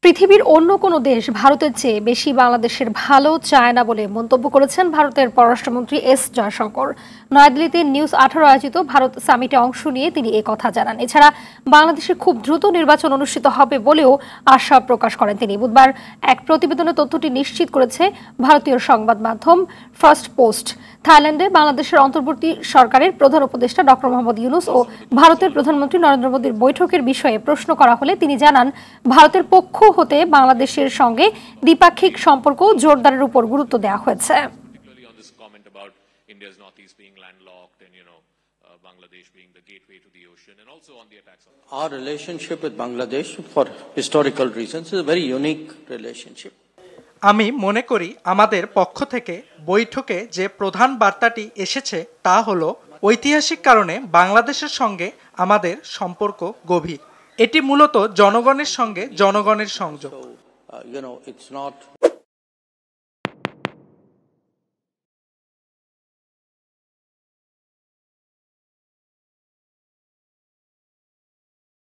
পৃথিবীর অন্য কোনো দেশ ভারতের চেয়ে বেশি বাংলাদেশের ভালো চায় না বলে মন্তব্য করেছেন ভারতের পররাষ্ট্রমন্ত্রী এস জয়শঙ্কর। নয়াদিল্লিতে নিউজ 18 আয়োজিত ভারত সামিটে অংশ নিয়ে তিনি কথা জানান। এছাড়া বাংলাদেশে খুব দ্রুত নির্বাচন অনুষ্ঠিত হবে বলেও আশা প্রকাশ করেন তিনি। বুধবার এক প্রতিবেদনে তথ্যটি নিশ্চিত করেছে ভারতীয় সংবাদ মাধ্যম ফার্স্ট পোস্ট। থাইল্যান্ডে বাংলাদেশের অন্তর্বর্তী সরকারের প্রধান উপদেষ্টা ডক্টর মোহাম্মদ ইউনূস ও ভারতের প্রধানমন্ত্রী নরেন্দ্র মোদীর বৈঠকের বিষয়ে প্রশ্ন করা হলে তিনি জানান, ভারতের পক্ষ হতে বাংলাদেশের সঙ্গে দ্বিপাক্ষিক সম্পর্ক জোরদারের উপর গুরুত্ব দেওয়া হয়েছে। Our relationship with Bangladesh, for historical reasons, is a very unique relationship. আমি মনে করি আমাদের পক্ষ থেকে বৈঠকে যে প্রধান বার্তাটি এসেছে তা হলো ঐতিহাসিক কারণে বাংলাদেশের সঙ্গে আমাদের সম্পর্ক গভীর। এটি মূলত জনগণের সঙ্গে জনগণের সংযোগ।